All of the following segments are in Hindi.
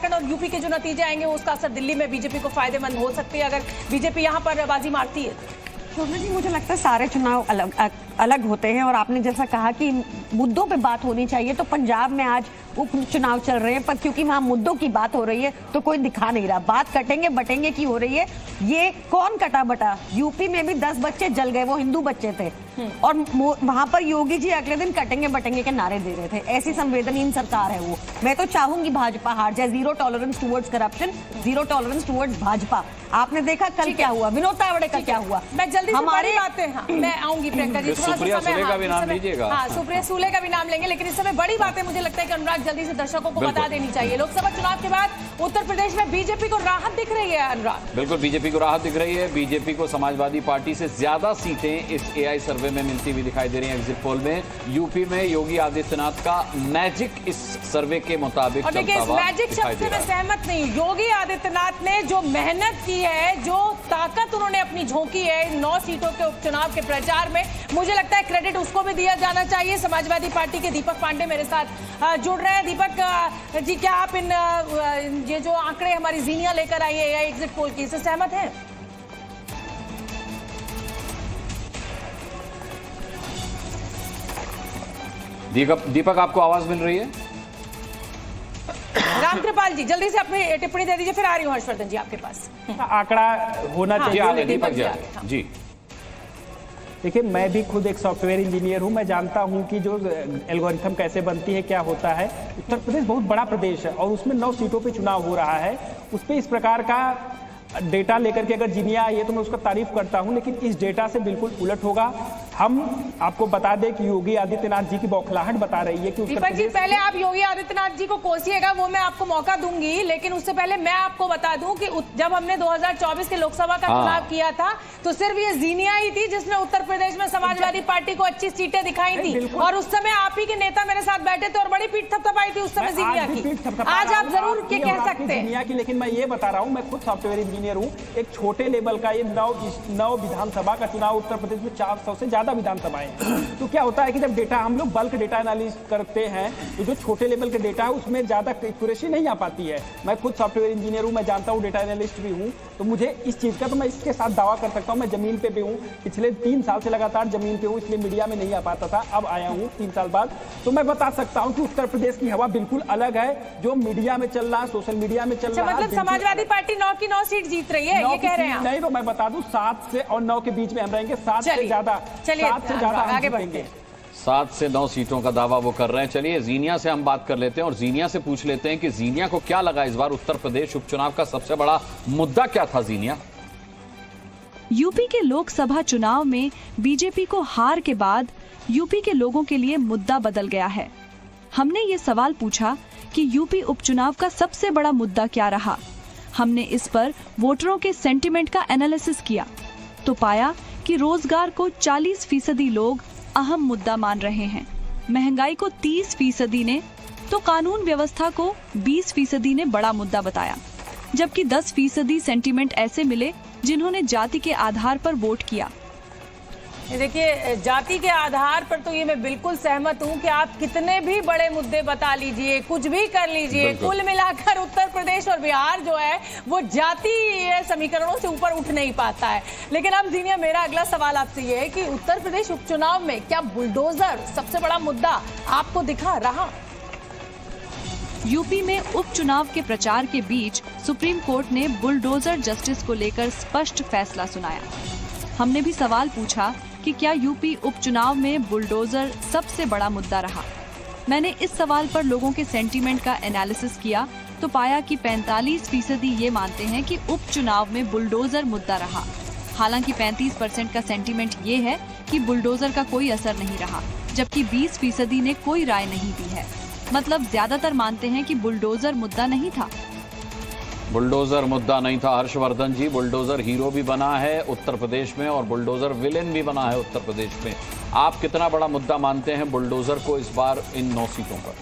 झारखंड और यूपी के जो नतीजे आएंगे उसका असर दिल्ली में बीजेपी को फायदेमंद हो सकती है अगर बीजेपी यहाँ पर बाजी मारती है? शोभना जी, मुझे लगता है सारे चुनाव अलग होते हैं और आपने जैसा कहा कि मुद्दों पे बात होनी चाहिए, तो पंजाब में आज उपचुनाव चल रहे हैं पर क्योंकि वहां मुद्दों की बात हो रही है तो कोई दिखा नहीं रहा, बात कटेंगे बटेंगे की हो रही है। ये कौन कटा बटा? यूपी में भी 10 बच्चे जल गए, वो हिंदू बच्चे थे और वहां पर योगी जी अगले दिन कटेंगे बटेंगे के नारे दे रहे थे। ऐसी संवेदनहीन सरकार है वो। मैं तो चाहूंगी भाजपा हार जाए। Zero tolerance towards corruption, zero tolerance towards Bhajpa. आपने देखा कल क्या हुआ, विनोद तावड़े का क्या हुआ। मैं जल्दी से हमारी बातें, हाँ, मैं आऊंगी प्रियंका जी, सुप्रिया सुले का भी नाम लीजिएगा। हाँ, सुप्रिया सुले का भी नाम लेंगे, लेकिन इस समय बड़ी बातें मुझे लगता है कि अनुराग जल्दी से दर्शकों को बता देनी चाहिए। लोकसभा चुनाव के बाद उत्तर प्रदेश में बीजेपी को राहत दिख रही है अनुराग। बिल्कुल, बीजेपी को राहत दिख रही है। बीजेपी को समाजवादी पार्टी से ज्यादा सीटें इस एआई सर्वे में मिलती हुई दिखाई दे रही हैं। एग्जिट पोल में यूपी में योगी आदित्यनाथ का मैजिक इस सर्वे के मुताबिक और देखिए, इस मैजिक शब्द से मैं सहमत नहीं। योगी आदित्यनाथ ने जो मेहनत की है, जो ताकत उन्होंने अपनी झोंकी है 9 सीटों के उपचुनाव के प्रचार में, मुझे लगता है क्रेडिट उसको भी दिया जाना चाहिए। समाजवादी पार्टी के दीपक पांडे मेरे साथ जुड़ रहे हैं। दीपक जी, क्या आप ये जो आंकड़े हमारी जीनिया लेकर आई है एग्जिट पोल की, इससे सहमत हैं? दीपक, आपको आवाज मिल रही है? रामकृपाल जी जल्दी से अपनी टिप्पणी दे दीजिए, फिर आ रही हूं हर्षवर्धन जी आपके पास। आंकड़ा होना चाहिए। दीपक जी, देखिए, मैं भी खुद एक सॉफ्टवेयर इंजीनियर हूं। मैं जानता हूं कि जो एल्गोरिथम कैसे बनती है, क्या होता है। उत्तर प्रदेश बहुत बड़ा प्रदेश है और उसमें 9 सीटों पे चुनाव हो रहा है। उस पर इस प्रकार का डेटा लेकर के अगर जीनिया आई है तो मैं उसका तारीफ करता हूं, लेकिन इस डेटा से बिल्कुल उलट होगा। हम आपको बता दें कि योगी आदित्यनाथ जी की बौखलाहट बता रही है कि दीपक जी, पहले आप योगी आदित्यनाथ जी को कोसिएगा, वो मैं आपको मौका दूंगी, लेकिन उससे पहले मैं आपको बता दूं कि जब हमने 2024 के लोकसभा का चुनाव किया था तो सिर्फ ये जीनिया ही थी जिसमें उत्तर प्रदेश में समाजवादी पार्टी को अच्छी सीटें दिखाई थी और उस समय आप ही के नेता मेरे साथ बैठे थे और बड़ी पीठ थपथपाई थी उस समय जीनिया की। आज आप जरूर क्या कह सकते हैं की, लेकिन मैं ये बता रहा हूँ, मैं खुद सॉफ्टवेयर इंजीनियर हूँ। एक छोटे लेवल का ये 9 विधानसभा का चुनाव उत्तर प्रदेश में 400 से ज्यादा विधानसभाएं हैं। तो क्या होता है कि जब डेटा हम लोग बल्क डेटा एनालिसिस करते हैं तो जो छोटे लेवल के डेटा है उसमें ज्यादा एक्यूरेसी नहीं आ पाती है। मैं खुद सॉफ्टवेयर इंजीनियर हूं, मैं जानता हूं, डेटा एनालिस्ट भी हूं, तो मुझे इस चीज का, तो मैं इसके साथ दावा कर सकता हूं। मैं जमीन पे भी हूं, पिछले 3 साल से लगातार जमीन पे हूं, इसलिए मीडिया में नहीं आ पाता था, अब आया हूं 3 साल बाद। तो मैं बता सकता हूं कि उत्तर प्रदेश की हवा बिल्कुल अलग है। जो मीडिया में चल रहा, सोशल मीडिया में चल रहा है, मतलब समाजवादी पार्टी 9 की 9 सीट जीत रही है, ये कह रहे हैं? नहीं, तो मैं बता दूं 7 से और 9 के बीच में हम रहेंगे। 7 से ज्यादा आगे बढ़ेंगे। 7 से 9 सीटों का दावा वो कर रहे हैं। चलिए जीनिया से हम बात कर लेते हैं और जीनिया से पूछ लेते हैं कि जीनिया को क्या लगा इस बार उत्तर प्रदेश उपचुनाव का सबसे बड़ा मुद्दा क्या था। जीनिया, यूपी के लोकसभा चुनाव में बीजेपी को हार के बाद यूपी के लोगों के लिए मुद्दा बदल गया है। हमने ये सवाल पूछा कि यूपी उपचुनाव का सबसे बड़ा मुद्दा क्या रहा। हमने इस पर वोटरों के सेंटिमेंट का एनालिसिस किया तो पाया कि रोजगार को 40% लोग अहम मुद्दा मान रहे हैं, महंगाई को 30% ने, तो कानून व्यवस्था को 20% ने बड़ा मुद्दा बताया, जबकि 10% सेंटिमेंट ऐसे मिले जिन्होंने जाति के आधार पर वोट किया। देखिए, जाति के आधार पर तो ये मैं बिल्कुल सहमत हूं कि आप कितने भी बड़े मुद्दे बता लीजिए, कुछ भी कर लीजिए, कुल मिलाकर उत्तर प्रदेश और बिहार जो है वो जाति समीकरणों से ऊपर उठ नहीं पाता है। लेकिन अब जीनिया, मेरा अगला सवाल आपसे ये है कि उत्तर प्रदेश उपचुनाव में क्या बुलडोजर सबसे बड़ा मुद्दा आपको दिखा रहा? यूपी में उपचुनाव के प्रचार के बीच सुप्रीम कोर्ट ने बुलडोजर जस्टिस को लेकर स्पष्ट फैसला सुनाया। हमने भी सवाल पूछा कि क्या यूपी उपचुनाव में बुलडोजर सबसे बड़ा मुद्दा रहा। मैंने इस सवाल पर लोगों के सेंटीमेंट का एनालिसिस किया तो पाया कि 45% ये मानते हैं कि उपचुनाव में बुलडोजर मुद्दा रहा। हालांकि 35% का सेंटीमेंट ये है कि बुलडोजर का कोई असर नहीं रहा, जबकि 20% ने कोई राय नहीं दी है। मतलब ज्यादातर मानते हैं कि बुलडोजर मुद्दा नहीं था। बुलडोजर मुद्दा नहीं था। हर्षवर्धन जी, बुलडोजर हीरो भी बना है उत्तर प्रदेश में और बुलडोजर विलेन भी बना है उत्तर प्रदेश में। आप कितना बड़ा मुद्दा मानते हैं बुलडोजर को इस बार इन 9 सीटों पर?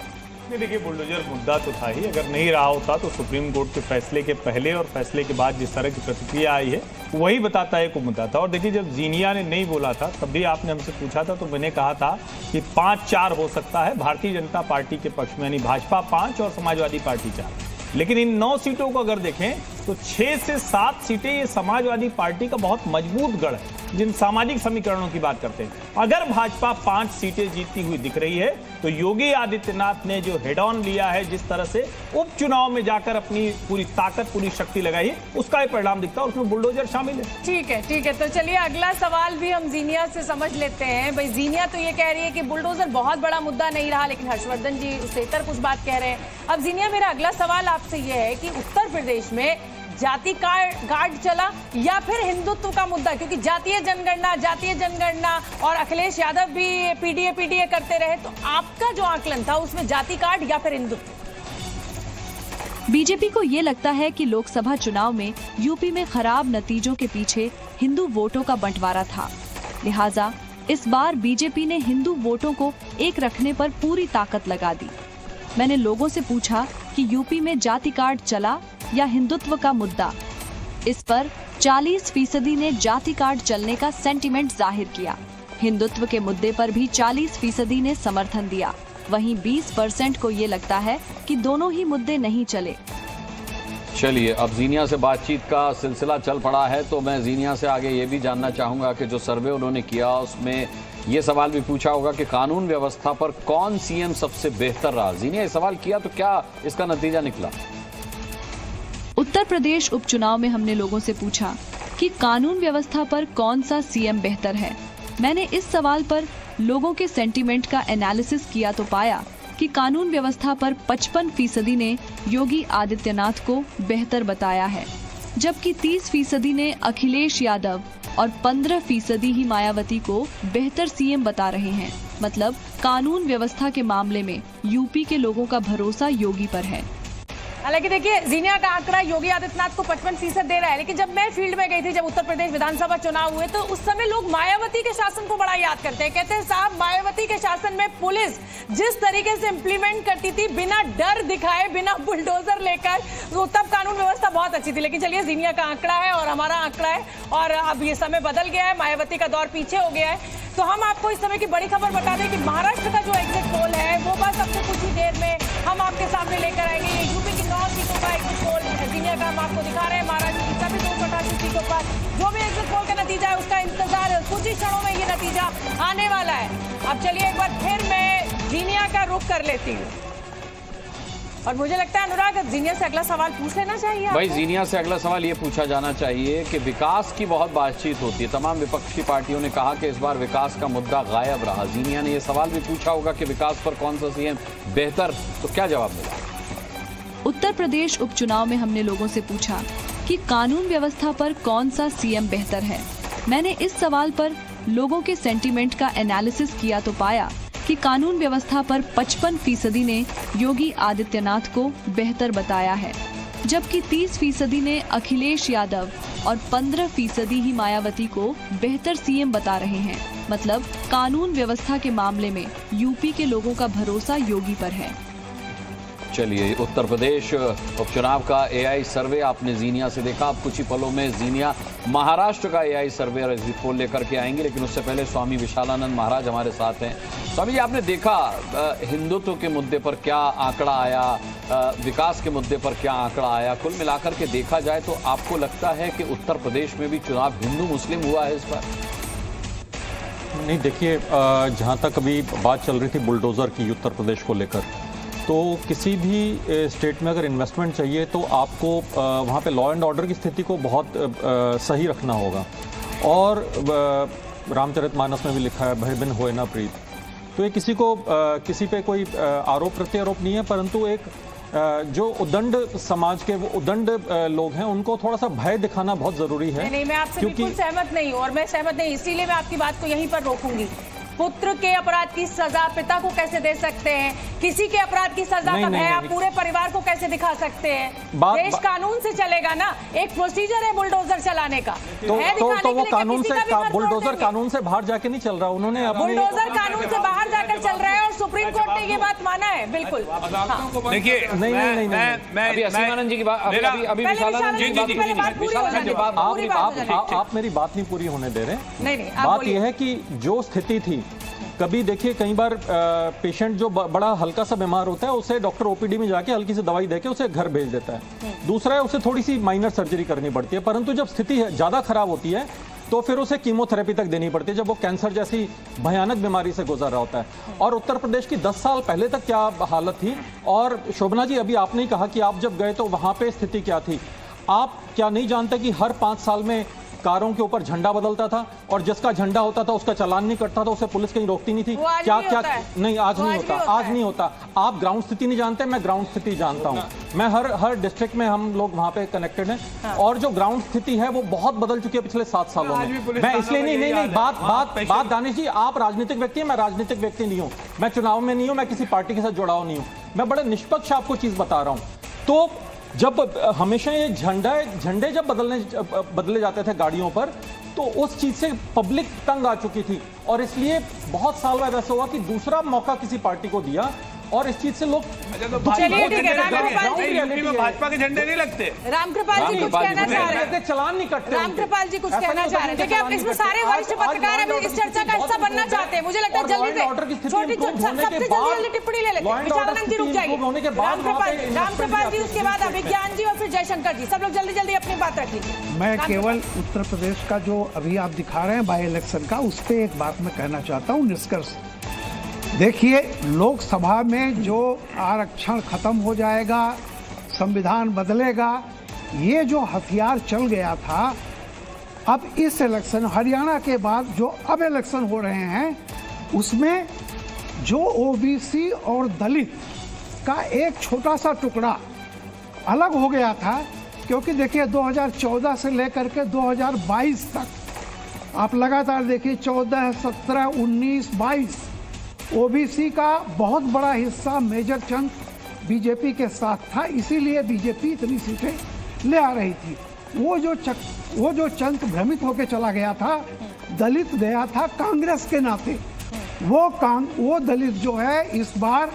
नहीं, देखिए, बुलडोजर मुद्दा तो था ही। अगर नहीं रहा होता तो सुप्रीम कोर्ट के फैसले के पहले और फैसले के बाद जिस तरह की प्रतिक्रिया आई है वही बताता है को मुद्दा था। और देखिए, जब जीनिया ने नहीं बोला था तब भी आपने हमसे पूछा था तो मैंने कहा था कि 5-4 हो सकता है भारतीय जनता पार्टी के पक्ष में, यानी भाजपा 5 और समाजवादी पार्टी 4। लेकिन इन 9 सीटों को अगर देखें तो 6 से 7 सीटें ये समाजवादी पार्टी का बहुत मजबूत गढ़ है जिन सामाजिक समीकरणों की बात करते हैं। अगर भाजपा 5 सीटें जीतती हुई दिख रही है तो योगी आदित्यनाथ ने जो हेड ऑन लिया है, जिस तरह से उपचुनाव में जाकर अपनी पूरी ताकत पूरी शक्ति लगाई है, उसका ही परिणाम दिखता है और उसमें बुलडोजर शामिल है। ठीक है, तो चलिए अगला सवाल भी हम जीनिया से समझ लेते हैं। भाई जीनिया तो ये कह रही है कि बुलडोजर बहुत बड़ा मुद्दा नहीं रहा, लेकिन हर्षवर्धन जी उससे इतर कुछ बात कह रहे हैं। अब जीनिया, मेरा अगला सवाल आपसे ये है कि उत्तर प्रदेश में जाति गार्ड चला या फिर हिंदुत्व का मुद्दा, क्योंकि जातीय जनगणना और अखिलेश यादव भी पीडीए करते रहे, तो आपका जो आकलन था उसमें जाति कार्ड या फिर हिंदुत्व? बीजेपी को ये लगता है कि लोकसभा चुनाव में यूपी में खराब नतीजों के पीछे हिंदू वोटों का बंटवारा था, लिहाजा इस बार बीजेपी ने हिंदू वोटों को एक रखने पर पूरी ताकत लगा दी। मैंने लोगों से पूछा कि यूपी में जाति कार्ड चला या हिंदुत्व का मुद्दा। इस पर 40% ने जाति कार्ड चलने का सेंटीमेंट जाहिर किया। हिंदुत्व के मुद्दे पर भी 40% ने समर्थन दिया। वहीं 20% को ये लगता है कि दोनों ही मुद्दे नहीं चले। चलिए, अब जीनिया से बातचीत का सिलसिला चल पड़ा है, तो मैं जीनिया से आगे ये भी जानना चाहूंगा कि जो सर्वे उन्होंने किया उसमें ये सवाल भी पूछा होगा कि कानून व्यवस्था पर कौन सीएम सबसे बेहतर रहा। जीनिया ये सवाल किया तो क्या इसका नतीजा निकला? उत्तर प्रदेश उपचुनाव में हमने लोगों से पूछा कि कानून व्यवस्था पर कौन सा सीएम बेहतर है। मैंने इस सवाल पर लोगों के सेंटीमेंट का एनालिसिस किया तो पाया कि कानून व्यवस्था पर 55% ने योगी आदित्यनाथ को बेहतर बताया है, जबकि 30% ने अखिलेश यादव और 15% ही मायावती को बेहतर सीएम बता रहे हैं। मतलब कानून व्यवस्था के मामले में यूपी के लोगों का भरोसा योगी पर है। हालांकि देखिए, जीनिया का आंकड़ा योगी आदित्यनाथ को 55% दे रहा है, लेकिन जब मैं फील्ड में गई थी, जब उत्तर प्रदेश विधानसभा चुनाव हुए, तो उस समय लोग मायावती के शासन को बड़ा याद करते हैं। कहते हैं साहब, मायावती के शासन में पुलिस जिस तरीके से इंप्लीमेंट करती थी बिना डर दिखाए, बिना बुलडोजर लेकर, तो तब कानून व्यवस्था बहुत अच्छी थी। लेकिन चलिए, जीनिया का आंकड़ा है और हमारा आंकड़ा है, और अब ये समय बदल गया है, मायावती का दौर पीछे हो गया है। तो हम आपको इस समय की बड़ी खबर बता दें कि महाराष्ट्र का जो एग्जिट पोल है वो बस अब से कुछ ही देर में हम आपके सामने लेकर आएंगे। ये यूपी की 9 सीटों का एग्जिट पोल जीनिया का हम आपको दिखा रहे हैं। महाराष्ट्र की सभी 288 सीटों पर जो भी एग्जिट पोल का नतीजा है उसका इंतजार है। कुछ ही क्षणों में ये नतीजा आने वाला है। अब चलिए एक बार फिर मैं जीनिया का रुख कर लेती हूँ, और मुझे लगता है अनुराग, जीनिया से अगला सवाल पूछ लेना चाहिए। भाई, जीनिया से अगला सवाल ये पूछा जाना चाहिए कि विकास की बहुत बातचीत होती है, तमाम विपक्षी पार्टियों ने कहा कि इस बार विकास का मुद्दा गायब रहा। जीनिया ने ये सवाल भी पूछा होगा कि विकास पर कौन सा सीएम बेहतर, तो क्या जवाब मिला? उत्तर प्रदेश उपचुनाव में हमने लोगों से पूछा कि कानून व्यवस्था पर कौन सा सीएम बेहतर है। मैंने इस सवाल पर लोगों के सेंटीमेंट का एनालिसिस किया तो पाया कि कानून व्यवस्था पर 55% ने योगी आदित्यनाथ को बेहतर बताया है, जबकि 30% ने अखिलेश यादव और 15% ही मायावती को बेहतर सीएम बता रहे हैं। मतलब कानून व्यवस्था के मामले में यूपी के लोगों का भरोसा योगी पर है। चलिए, उत्तर प्रदेश उपचुनाव का एआई सर्वे आपने जीनिया से देखा। अब कुछ ही पलों में जीनिया महाराष्ट्र का एआई सर्वे और एग्जिट पोल लेकर के आएंगे, लेकिन उससे पहले स्वामी विशालानंद महाराज हमारे साथ हैं। स्वामी जी, आपने देखा हिंदुत्व के मुद्दे पर क्या आंकड़ा आया, विकास के मुद्दे पर क्या आंकड़ा आया, कुल मिलाकर के देखा जाए तो आपको लगता है कि उत्तर प्रदेश में भी चुनाव हिंदू मुस्लिम हुआ है इस बार? नहीं, देखिए, जहाँ तक अभी बात चल रही थी बुलडोजर की उत्तर प्रदेश को लेकर, तो किसी भी स्टेट में अगर इन्वेस्टमेंट चाहिए तो आपको वहाँ पे लॉ एंड ऑर्डर की स्थिति को बहुत सही रखना होगा। और रामचरितमानस में भी लिखा है, भय बिन होए ना प्रीत। तो ये किसी पे कोई आरोप प्रत्यारोप नहीं है, परंतु एक जो उदंड समाज के वो उदंड लोग हैं उनको थोड़ा सा भय दिखाना बहुत जरूरी है। नहीं, मैं आपसे बिल्कुल सहमत नहीं हूँ, और मैं सहमत नहीं, इसीलिए मैं आपकी बात को यहीं पर रोकूंगी। पुत्र के अपराध की सजा पिता को कैसे दे सकते हैं? किसी के अपराध की सजा का भय आप पूरे परिवार को कैसे दिखा सकते हैं? देश कानून से चलेगा ना, एक प्रोसीजर है बुलडोजर चलाने का। तो वो कानून से, बुलडोजर कानून से बाहर जाके नहीं चल रहा, उन्होंने बुलडोजर कानून से बाहर जाकर चल रहा है, और सुप्रीम कोर्ट ने ये बात माना है। बिल्कुल। देखिए, नहीं, जी की बात, अभी विशालानंद जी की बात, आप मेरी बात नहीं पूरी होने दे रहे। नहीं, बात यह है कि जो स्थिति थी कभी देखिए कई बार पेशेंट जो बड़ा हल्का सा बीमार होता है उसे डॉक्टर ओपीडी में जाके हल्की सी दवाई देके उसे घर भेज देता है। दूसरा है उसे थोड़ी सी माइनर सर्जरी करनी पड़ती है, परंतु जब स्थिति ज़्यादा खराब होती है तो फिर उसे कीमोथेरेपी तक देनी पड़ती है, जब वो कैंसर जैसी भयानक बीमारी से गुजर रहा होता है। और उत्तर प्रदेश की 10 साल पहले तक क्या हालत थी, और शोभना जी अभी आपने कहा कि आप जब गए तो वहाँ पे स्थिति क्या थी। आप क्या नहीं जानते कि हर 5 साल में कारों के ऊपर झंडा बदलता था, और जिसका झंडा होता था उसका चालान नहीं कटता था, उसे पुलिस कहीं रोकती नहीं थी। क्या क्या नहीं, आज नहीं होता, आज नहीं होता। आप ग्राउंड स्थिति नहीं जानते, मैं ग्राउंड स्थिति जानता हूं। मैं हर डिस्ट्रिक्ट में हम लोग वहां पे कनेक्टेड हैं, और जो ग्राउंड स्थिति है वो बहुत बदल चुकी है पिछले 7 सालों में। मैं इसलिए नहीं बात दानिश जी, आप राजनीतिक व्यक्ति हैं, मैं राजनीतिक व्यक्ति नहीं हूं, मैं चुनाव में नहीं हूं, मैं किसी पार्टी के साथ जुड़ाव नहीं हूं, मैं बड़े निष्पक्ष आपको चीज बता रहा हूं। तो जब हमेशा ये झंडे जब बदले जाते थे गाड़ियों पर, तो उस चीज से पब्लिक तंग आ चुकी थी, और इसलिए बहुत साल बाद ऐसा हुआ कि दूसरा मौका किसी पार्टी को दिया, और इस चीज से लोग चलिए ठीक है, रामकृपाल जी यूपी में भाजपा के झंडे नहीं लगते। रामकृपाल जी कुछ कहना चाह रहे हैं, चलान नहीं कटते। रामकृपाल जी कुछ कहना चाह रहे हैं। देखिए, आप इसमें सारे वरिष्ठ पत्रकार अभी इस चर्चा का हिस्सा बनना चाहते हैं। मुझे लगता है जल्दी से छोटी सबसे जल्दी टिप्पणी ले लेते हैं। विशालानंद जी रुक जाइए, रामकृपाल जी, उसके बाद अभिज्ञान जी, और फिर जयशंकर जी, सब लोग जल्दी जल्दी अपनी बात रख लीजिए। मैं केवल उत्तर प्रदेश का जो अभी आप दिखा रहे हैं बाई इलेक्शन का, उस पर एक बात मैं कहना चाहता हूँ निष्कर्ष। देखिए, लोकसभा में जो आरक्षण खत्म हो जाएगा, संविधान बदलेगा, ये जो हथियार चल गया था, अब इस इलेक्शन हरियाणा के बाद जो अब इलेक्शन हो रहे हैं, उसमें जो ओबीसी और दलित का एक छोटा सा टुकड़ा अलग हो गया था, क्योंकि देखिए 2014 से लेकर के 2022 तक आप लगातार देखिए 14, 17, 19, 22 ओबीसी का बहुत बड़ा हिस्सा, मेजर चंक बीजेपी के साथ था, इसीलिए बीजेपी इतनी सीटें ले आ रही थी। वो जो चंक भ्रमित होकर चला गया था, दलित गया था कांग्रेस के नाते, वो दलित जो है इस बार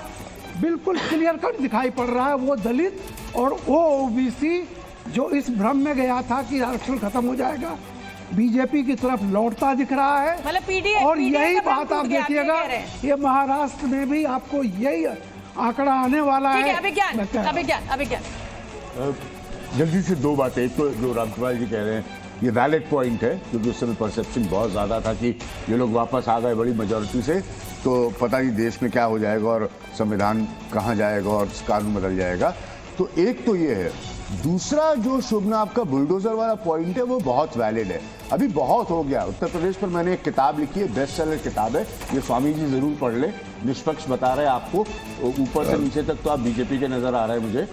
बिल्कुल क्लियर कट दिखाई पड़ रहा है। वो दलित और वो ओबीसी जो इस भ्रम में गया था कि आरक्षण खत्म हो जाएगा, बीजेपी की तरफ लौटता दिख रहा है। मतलब और यही बात आप देखिएगा, ये महाराष्ट्र में भी आपको यही आंकड़ा आने वाला है। अभिज्ञान जल्दी से 2 बातें। एक तो जो रामकृपाल जी कह रहे हैं ये वैलिड पॉइंट है, क्योंकि उस समय परसेप्शन बहुत ज़्यादा था कि ये लोग वापस आ गए बड़ी मेजॉरिटी से, तो पता नहीं देश में क्या हो जाएगा और संविधान कहाँ जाएगा और कानून बदल जाएगा। तो एक तो ये है। दूसरा जो शोभना आपका बुलडोजर वाला पॉइंट है वो बहुत वैलिड है। अभी बहुत हो गया। उत्तर प्रदेश पर मैंने एक किताब लिखी है, बेस्ट सेलर किताब है, ये स्वामी जी जरूर पढ़ ले। निष्पक्ष बता रहे हैं आपको, ऊपर से नीचे तक तो आप बीजेपी के नजर आ रहे हैं मुझे,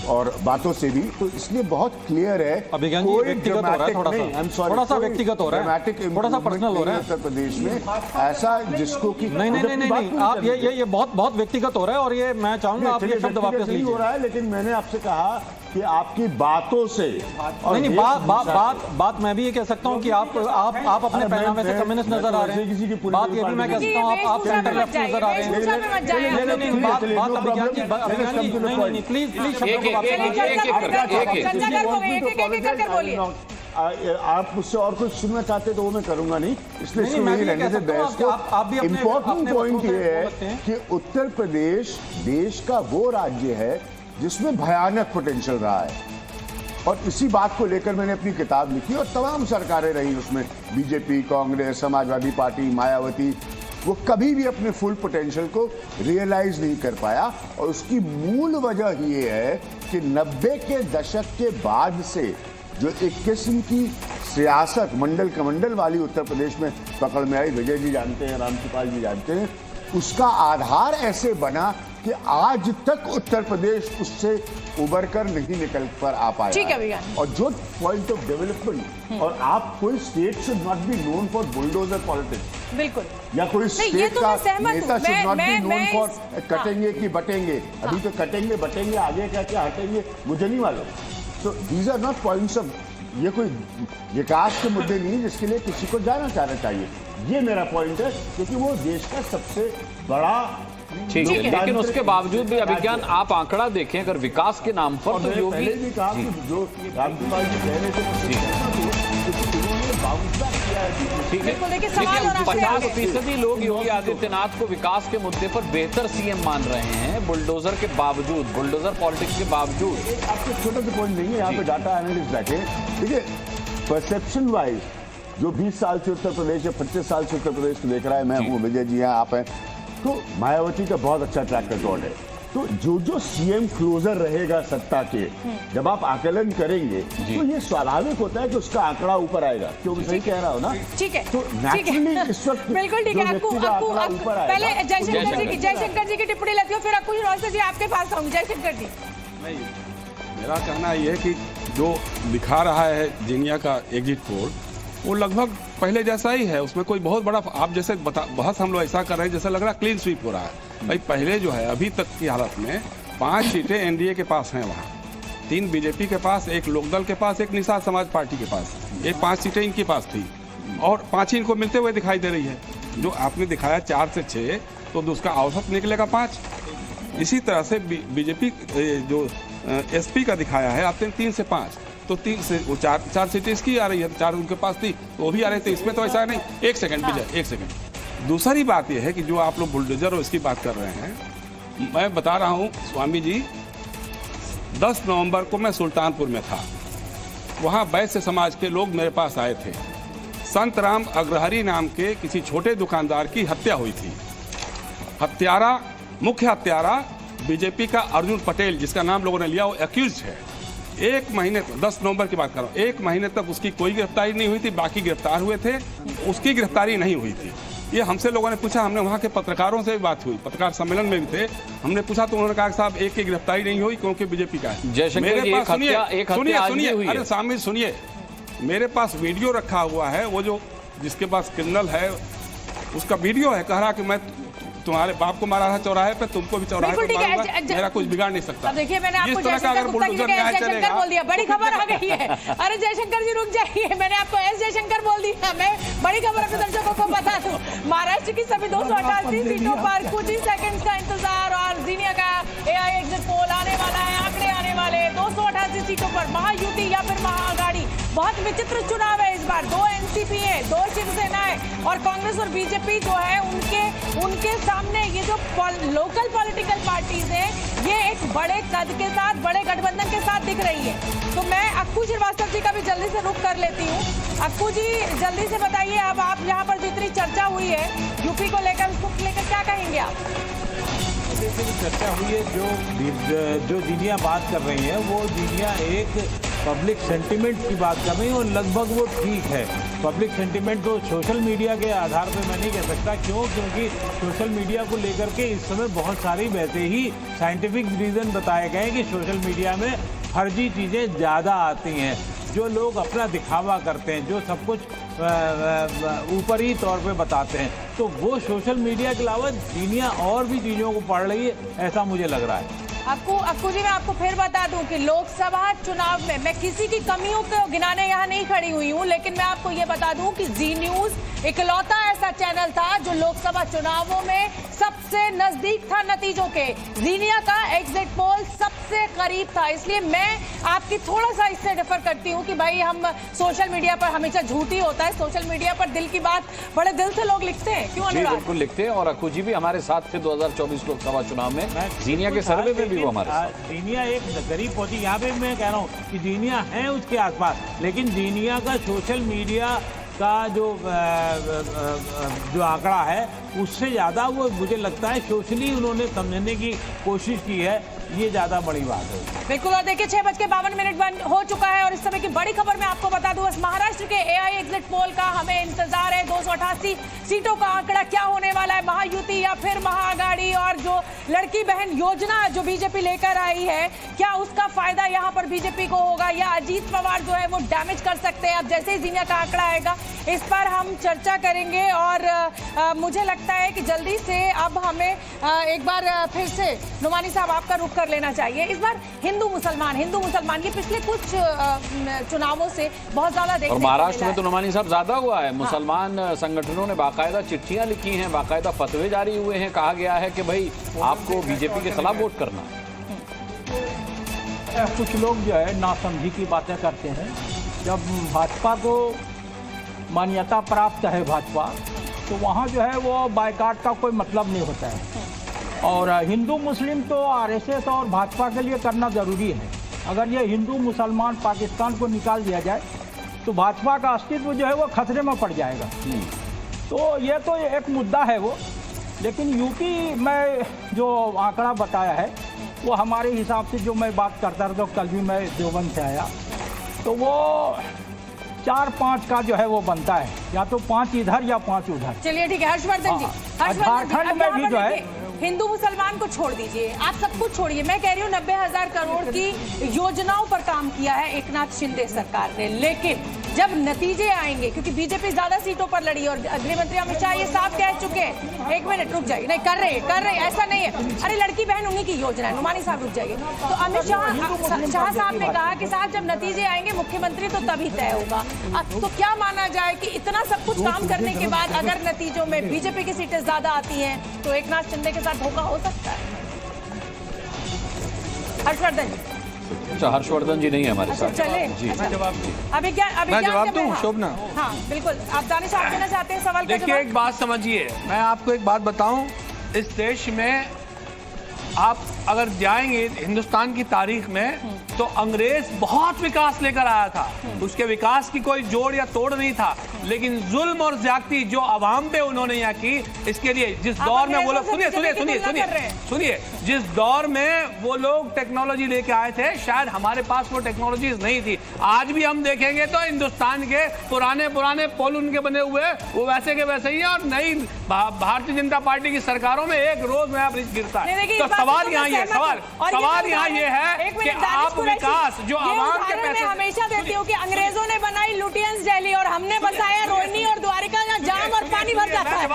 और बातों से भी, तो इसलिए बहुत क्लियर है। अभिज्ञान जी व्यक्तिगत हो रहा है, थोड़ा सा व्यक्तिगत हो रहा है, थोड़ा सा पर्सनल हो रहा है। उत्तर प्रदेश में ऐसा जिसको कि नहीं, आप ये बहुत व्यक्तिगत हो रहा है, और ये मैं चाहूंगा आप ये शब्द वापस लीजिए। हो रहा है, लेकिन मैंने आपसे कहा कि आपकी बातों से नहीं, बात मैं भी ये कह सकता हूँ कि आप अपने पहनावे से कम्युनिस्ट नजर आ रहे हैं। बात ये भी मैं कह सकता हूँ आप सेंटर लेफ्ट नजर आ रहे हैं। बात अभिज्ञान जी, प्लीज आप मुझसे और कुछ सुनना चाहते तो वो मैं करूंगा नहीं, इसलिए रहने से बहस को। इम्पोर्टेंट पॉइंट ये है कि उत्तर प्रदेश देश का वो राज्य है जिसमें भयानक पोटेंशियल रहा है, और इसी बात को लेकर मैंने अपनी किताब लिखी, और तमाम सरकारें रही उसमें, बीजेपी, कांग्रेस, समाजवादी पार्टी, मायावती, वो कभी भी अपने फुल पोटेंशियल को रियलाइज नहीं कर पाया। और उसकी मूल वजह ये है कि 90 के दशक के बाद से जो एक किस्म की सियासत मंडल कमंडल वाली उत्तर प्रदेश में पकड़ में आई, विजय जी जानते हैं, रामकृपाल जी जानते हैं, उसका आधार ऐसे बना कि आज तक उत्तर प्रदेश उससे उबर कर नहीं निकल कर आ पाया। ठीक है भैया। और जो पॉइंट ऑफ डेवलपमेंट, और आप कोई state should not be known for bulldozer politics, बिल्कुल, या कोई स्टेट तो का नेता should not be known for कटेंगे कि बटेंगे। अभी तो कटेंगे बटेंगे, आगे क्या क्या हटेंगे मुझे नहीं मालूम। तो these are not points of, ये कोई विकास के मुद्दे नहीं जिसके लिए किसी को जाना चाहिए। ये मेरा पॉइंट है, क्योंकि वो देश का सबसे बड़ा ठीक है, लेकिन उसके बावजूद भी अभिज्ञान आप आंकड़ा देखें, अगर विकास के नाम पर तो योगी पहले भी कहा कि जो राष्ट्रपाल जी पहले ठीक है, बिल्कुल, देखिए, सवाल और आपसे 50% लोग योगी आदित्यनाथ को विकास के मुद्दे पर बेहतर सीएम मान रहे हैं, बुलडोजर के बावजूद, बुलडोजर पॉलिटिक्स के बावजूद। आपके छोटे से पॉइंट नहीं है, यहाँ पे डाटा एनालिस्ट बैठे। देखिए, परसेप्शन वाइज जो 20 साल से उत्तर प्रदेश या 25 साल से उत्तर प्रदेश को देख रहा है, मैं हूँ, विजय जी हैं, आप हैं, तो मायावती का बहुत अच्छा ट्रैक रिकॉर्ड है। तो जो सीएम क्लोजर रहेगा सत्ता के, जब आप आकलन करेंगे तो ये स्वाभाविक होता है कि उसका आंकड़ा ऊपर आएगा। क्यों मैं सही कह रहा हूँ ना? ठीक है, तो नेचुरली इस वक्त बिल्कुल ठीक है। पहले जयशंकर जी की टिप्पणी लेती हूँ, फिर अक्कू रोहतगी जी आपके पास आऊंगी। जयशंकर जी, नहीं, मेरा कहना यह है कि जो दिखा रहा है जीनिया का एग्जिट पोल, वो लगभग पहले जैसा ही है। उसमें कोई बहुत बड़ा, आप जैसे बहस हम लोग ऐसा कर रहे हैं जैसे लग रहा है क्लीन स्वीप हो रहा है। भाई पहले जो है अभी तक की हालत में 5 सीटें एनडीए के पास हैं, वहाँ 3 बीजेपी के पास, 1 लोकदल के पास, 1 निषाद समाज पार्टी के पास, ये 5 सीटें इनके पास थी और 5 ही इनको मिलते हुए दिखाई दे रही है। जो आपने दिखाया 4 से 6, तो उसका औसत निकलेगा 5। इसी तरह से बीजेपी जो एसपी का दिखाया है आपने 3 से 5, तो 3 से वो 4 सीटें इसकी आ रही है, 4 उनके पास थी तो वो भी आ रहे थे। इसमें तो ऐसा नहीं। एक सेकंड विजय, एक सेकंड। दूसरी बात यह है कि जो आप लोग बुलडोजर और इसकी बात कर रहे हैं, मैं बता रहा हूं स्वामी जी, 10 नवंबर को मैं सुल्तानपुर में था। वहां वैश्य समाज के लोग मेरे पास आए थे। संत राम अग्रहरी नाम के किसी छोटे दुकानदार की हत्या हुई थी। हत्यारा, मुख्य हत्यारा बीजेपी का अर्जुन पटेल, जिसका नाम लोगों ने लिया, वो एक्यूज है। 1 महीने, 10 नवंबर की बात कर रहा हूँ, 1 महीने तक उसकी कोई गिरफ्तारी नहीं हुई थी, बाकी गिरफ्तार हुए थे, उसकी गिरफ्तारी नहीं हुई थी। ये हमसे लोगों ने पूछा, हमने वहाँ के पत्रकारों से भी बात हुई, पत्रकार सम्मेलन में भी थे, हमने पूछा तो उन्होंने कहा साहब एक की गिरफ्तारी नहीं हुई क्योंकि बीजेपी का है। जयशंकर जी, सुनिए, अरे शामिल सुनिए, मेरे पास वीडियो रखा हुआ है, वो जो जिसके पास क्रिमिनल है उसका वीडियो है, कह रहा कि मैं तुम्हारे बाप को मारा था चौराहे पे, तुमको भी चौराहे पे मारूंगा, मेरा कुछ बिगाड़ नहीं सकता। देखिए, मैंने आपको जयशंकर बोल दिया, बड़ी खबर आ गई है। अरे जयशंकर जी रुक जाइए, मैंने आपको एस जयशंकर बोल दिया। मैं बड़ी खबर अपने दर्शकों को बता दूं, महाराष्ट्र की सभी 288 सीटों पर कुछ ही सेकंड्स का इंतजार और जीनिया का एआई एग्जिट पोल आने वाला है, आंकड़े आने वाले। 288 सीटों पर महायुति या फिर महाआघाड़ी, बहुत विचित्र चुनाव है इस बार। 2 एनसीपी है, 2 शिवसेना है और कांग्रेस और बीजेपी जो है उनके सामने ये जो लोकल पॉलिटिकल पार्टीज हैं, ये एक बड़े कद के साथ, बड़े गठबंधन के साथ दिख रही है। तो मैं अक्कू श्रीवास्तव जी का भी जल्दी से रुख कर लेती हूँ। अक्कू जी, जल्दी से बताइए, अब आप यहाँ पर जितनी चर्चा हुई है यूपी को लेकर, उसको लेकर क्या कहेंगे आप? चर्चा हुई है, जो जीनिया बात कर रही है, वो जीनिया एक पब्लिक सेंटिमेंट की बात कर रही है और लगभग वो ठीक है। पब्लिक सेंटिमेंट तो सोशल मीडिया के आधार पे मैं नहीं कह सकता, क्योंकि सोशल मीडिया को लेकर के इस समय बहुत सारी वैसे ही साइंटिफिक रीज़न बताए गए हैं कि सोशल मीडिया में फर्जी चीज़ें ज़्यादा आती हैं। जो लोग अपना दिखावा करते हैं, जो सब कुछ ऊपरी तौर पे बताते हैं, तो वो सोशल मीडिया के अलावा जीनिया और भी चीज़ों को पढ़ रही है, ऐसा मुझे लग रहा है। अक्कू जी, मैं आपको फिर बता दूं कि लोकसभा चुनाव में मैं किसी की कमियों को गिनाने यहाँ नहीं खड़ी हुई हूँ, लेकिन मैं आपको ये बता दूं कि जी न्यूज इकलौता ऐसा चैनल था जो लोकसभा चुनावों में सबसे नजदीक था नतीजों के। जीनिया का एग्जिट पोल सबसे करीब था, इसलिए मैं आपकी थोड़ा सा इससे डिफर करती हूँ कि भाई हम सोशल मीडिया पर हमेशा झूठी होता है, सोशल मीडिया पर दिल की बात बड़े दिल से लोग लिखते हैं। क्यों अनुराग? बिल्कुल लिखते हैं, और अक्कू जी भी हमारे साथ थे 2024 लोकसभा चुनाव में, जीनिया के सर्वे में भी वो हमारे साथ। जीनिया एक गरीब पहुंची, यहाँ पे मैं कह रहा हूँ कि जीनिया है उसके आसपास, लेकिन जीनिया का सोशल मीडिया का जो आंकड़ा है उससे ज़्यादा वो मुझे लगता है सोशली उन्होंने समझने की कोशिश की है, ये ज़्यादा बड़ी बात है। बिल्कुल, और देखिए 6:52 हो चुका है और इस समय की बड़ी खबर मैं आपको बता दूं, महाराष्ट्र के एआई एग्जिट पोल का हमें इंतजार है। 288 सीटों का आंकड़ा क्या होने वाला है, महायुति या फिर महाआघाड़ी, और जो लड़की बहन योजना जो बीजेपी लेकर आई है, क्या उसका फायदा यहाँ पर बीजेपी को होगा या अजीत पवार जो है वो डैमेज कर सकते हैं? अब जैसे ही जीनिया का आंकड़ा आएगा इस पर हम चर्चा करेंगे और मुझे लगता है कि जल्दी से अब हमें एक बार फिर से नुमानी साहब आपका रुख कर लेना चाहिए। इस बार हिंदू मुसलमान ये पिछले कुछ चुनावों से बहुत ज्यादा देखने और को महाराष्ट्र मिला में तो नुमानी साहब ज्यादा हुआ है। मुसलमान संगठनों ने बाकायदा चिट्ठियां लिखी हैं, बाकायदा फतवे जारी हुए हैं, कहा गया है कि भाई आपको बीजेपी के खिलाफ वोट करना है। कुछ लोग जो है नासमझी की बातें करते हैं। जब भाजपा को मान्यता प्राप्त है भाजपा, तो वहाँ जो है वो बायकाट का कोई मतलब नहीं होता है। और हिंदू मुस्लिम तो आरएसएस और भाजपा के लिए करना ज़रूरी है। अगर ये हिंदू मुसलमान पाकिस्तान को निकाल दिया जाए तो भाजपा का अस्तित्व जो है वो खतरे में पड़ जाएगा। तो ये तो एक मुद्दा है वो। लेकिन यूपी में जो आंकड़ा बताया है वो हमारे हिसाब से, जो मैं बात करता रहा, तो कल भी मैं देवबंद से आया, तो वो 4-5 का जो है वो बनता है, या तो 5 इधर या 5 उधर। चलिए ठीक है हर्षवर्धन जी, झारखंड में भी जो है हिंदू मुसलमान को छोड़ दीजिए, आप सब कुछ छोड़िए। मैं कह रही हूँ 90,000 करोड़ की योजनाओं पर काम किया है एकनाथ शिंदे सरकार ने, लेकिन जब नतीजे आएंगे, क्योंकि बीजेपी ज्यादा सीटों पर लड़ी और गृह मंत्री अमित शाह ये साफ कह चुके हैं। एक मिनट रुक जाइए, नहीं कर रहे ऐसा नहीं है। अरे लड़की बहन उन्हीं की योजना है, नुमानी साहब रुक जाइए। तो अमित शाह साहब ने कहा कि साहब जब नतीजे आएंगे मुख्यमंत्री तो तभी तय होगा। तो क्या माना जाए कि इतना सब कुछ काम करने के बाद अगर नतीजों में बीजेपी की सीटें ज्यादा आती हैं तो एकनाथ शिंदे के साथ धोखा हो सकता है? हर्षवर्धन जी। अच्छा, हर्षवर्धन जी नहीं है हमारे साथ। चले जी अभी क्या मैं जवाब दूं शोभना? हाँ बिल्कुल, आप दानिश आप देना चाहते हैं सवाल का जवाब? देखिए, एक बात समझिए, मैं आपको एक बात बताऊं, इस देश में आप अगर जाएंगे हिंदुस्तान की तारीख में, तो अंग्रेज बहुत विकास लेकर आया था। उसके विकास की कोई जोड़ या तोड़ नहीं था, लेकिन जुल्म और ज्यादती जो आवाम पे उन्होंने यहाँ की, इसके लिए जिस दौर में वो लोग सुनिए जिस दौर में वो लोग टेक्नोलॉजी लेके आए थे, शायद हमारे पास वो टेक्नोलॉजीज नहीं थी। आज भी हम देखेंगे तो हिंदुस्तान के पुराने पुल उनके बने हुए वो वैसे के वैसे ही है, और नई भारतीय जनता पार्टी की सरकारों में एक रोज नया ब्रिज गिरता है। तो सवाल यहाँ ये है कि आप विकास जो आवाम के पैसे, हमेशा देती हूँ कि अंग्रेजों ने बनाई लुटियंस दिल्ली और हमने बसाया रोहिणी और द्वारिका, जहाँ जाम और पानी भर जाता है।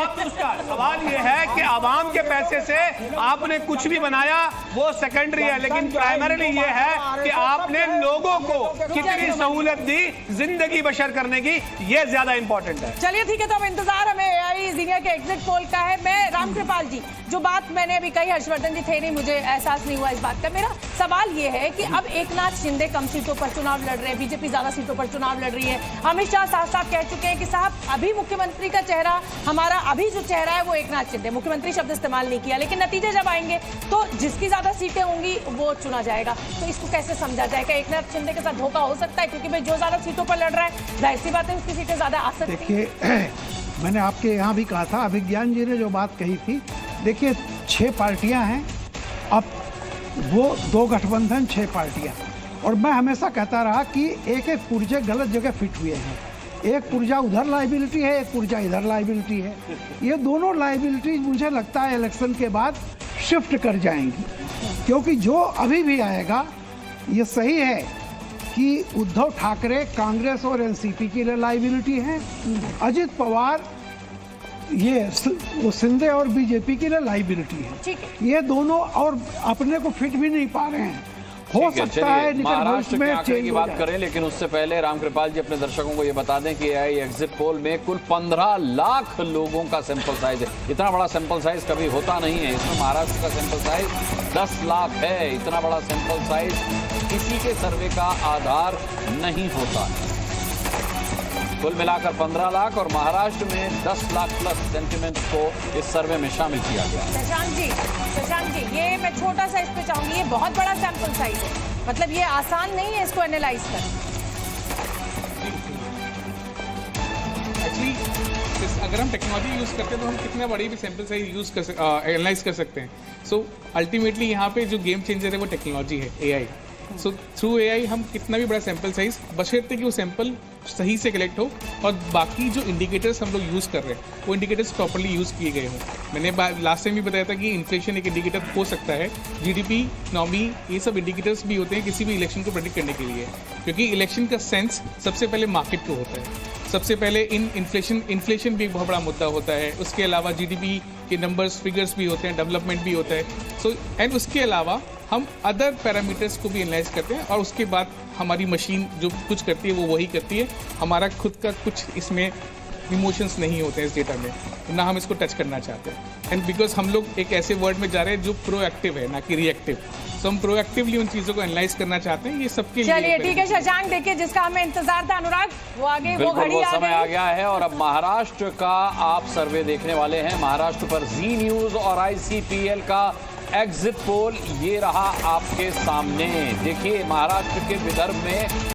सवाल ये है कि आवाम के पैसे से आपने कुछ भी बनाया वो सेकेंडरी है, लेकिन प्राइमरीली ये है कि आपने लोगों को कितनी सहूलत दी जिंदगी बशर करने की, ये ज्यादा इंपॉर्टेंट है। चलिए ठीक है, तो अब इंतजार हमें एआई जीनिया के एग्जिट पोल का है। मैं रामकृपाल जी, जो बात मैंने अभी कही, हर्षवर्धन जी थे नहीं, मुझे एहसास नहीं हुआ इस बात का। मेरा सवाल ये है कि अब एकनाथ शिंदे कम सीटों पर चुनाव लड़ रहे हैं, बीजेपी ज्यादा सीटों पर चुनाव लड़ रही है। अमित शाह साफ कह चुके हैं कि साहब अभी मुख्यमंत्री का चेहरा, हमारा अभी जो चेहरा है वो एकनाथ शिंदे, मुख्यमंत्री शब्द इस्तेमाल नहीं किया, लेकिन नतीजे जब आएंगे तो जिसकी ज्यादा सीटें होंगी वो चुना जाएगा। तो इसको कैसे समझा जाए? क्या एकनाथ शिंदे के साथ धोखा हो सकता है? क्योंकि भाई जो ज्यादा सीटों पर लड़ रहा है, जाहिर सी बात है उसकी सीटें ज्यादा आ सकती हैं। देखिए, मैंने आपके यहाँ भी कहा था, अभिज्ञान जी ने जो बात कही थी, देखिए 6 पार्टियां हैं, अब वो 2 गठबंधन 6 पार्टियां, और मैं हमेशा कहता रहा कि एक पुर्जे गलत जगह फिट हुए हैं। एक पुर्जा उधर लाइबिलिटी है, एक पुर्जा इधर लाइबिलिटी है। ये दोनों लाइबिलिटीज मुझे लगता है इलेक्शन के बाद शिफ्ट कर जाएंगी, क्योंकि जो अभी भी आएगा ये सही है कि उद्धव ठाकरे कांग्रेस और एनसीपी के लिए लाइबिलिटी है, अजित पवार ये वो शिंदे और बीजेपी के लिए लाइबिलिटी है। ये दोनों और अपने को फिट भी नहीं पा रहे हैं। हो सकता है महाराष्ट्र के आंकड़े की बात करें, लेकिन उससे पहले रामकृपाल जी अपने दर्शकों को ये बता दें कि एआई एग्जिट पोल में कुल 15 लाख लोगों का सैंपल साइज है। इतना बड़ा सैंपल साइज कभी होता नहीं है। इसमें महाराष्ट्र का सैंपल साइज 10 लाख है। इतना बड़ा सैंपल साइज किसी के सर्वे का आधार नहीं होता है। कुल मिलाकर 15 लाख और महाराष्ट्र में 10 लाख प्लस सेंटिमेंट्स को इस सर्वे में शामिल किया गया। शशांक जी, ये मैं छोटा सा इस पे चाहूंगी, ये बहुत बड़ा सैंपल साइज है, मतलब ये आसान नहीं है इसको एनालाइज करना। एक्चुअली अगर हम टेक्नोलॉजी यूज करते हैं तो हम कितने बड़ी भी सैंपल साइज यूज कर एनालाइज कर सकते हैं। सो अल्टीमेटली यहाँ पे जो गेम चेंजर है वो टेक्नोलॉजी है, एआई। सो थ्रू एआई हम कितना भी बड़ा सैंपल साइज, बशर्ते कि वो सैंपल सही से कलेक्ट हो और बाकी जो इंडिकेटर्स हम लोग यूज़ कर रहे हैं वो इंडिकेटर्स प्रॉपर्ली यूज़ किए गए हों। मैंने लास्ट टाइम भी बताया था कि इन्फ्लेशन एक इंडिकेटर हो सकता है, जीडीपी, इकोनॉमी, ये सब इंडिकेटर्स भी होते हैं किसी भी इलेक्शन को प्रेडिक्ट करने के लिए, क्योंकि इलेक्शन का सेंस सबसे पहले मार्केट को होता है। सबसे पहले इन्फ्लेशन भी एक बहुत बड़ा मुद्दा होता है। उसके अलावा जीडीपी के नंबर्स फिगर्स भी होते हैं, डेवलपमेंट भी होता है। सो एंड उसके अलावा हम अदर पैरामीटर्स को भी एनालाइज करते हैं और उसके बाद हमारी मशीन जो कुछ करती है वो वही करती है। हमारा खुद का कुछ इसमें इमोशंस नहीं होते हैं इस डेटा में, ना हम इसको टच करना चाहते हैं। एंड बिकॉज हम लोग एक ऐसे वर्ड में जा रहे हैं जो प्रोएक्टिव है, ना कि रिएक्टिव। तो हम प्रोएक्टिवली उन चीज़ों को एनालाइज करना चाहते हैं। ये सबके लिए चलिए ठीक है शशांक, देखिए जिसका हमें इंतजार था अनुराग, वो आगे वो घड़ी आ समय गई। आ गया है और अब महाराष्ट्र का आप सर्वे देखने वाले हैं। महाराष्ट्र पर जी न्यूज और ICPL का एग्जिट पोल ये रहा आपके सामने। देखिए महाराष्ट्र के विदर्भ में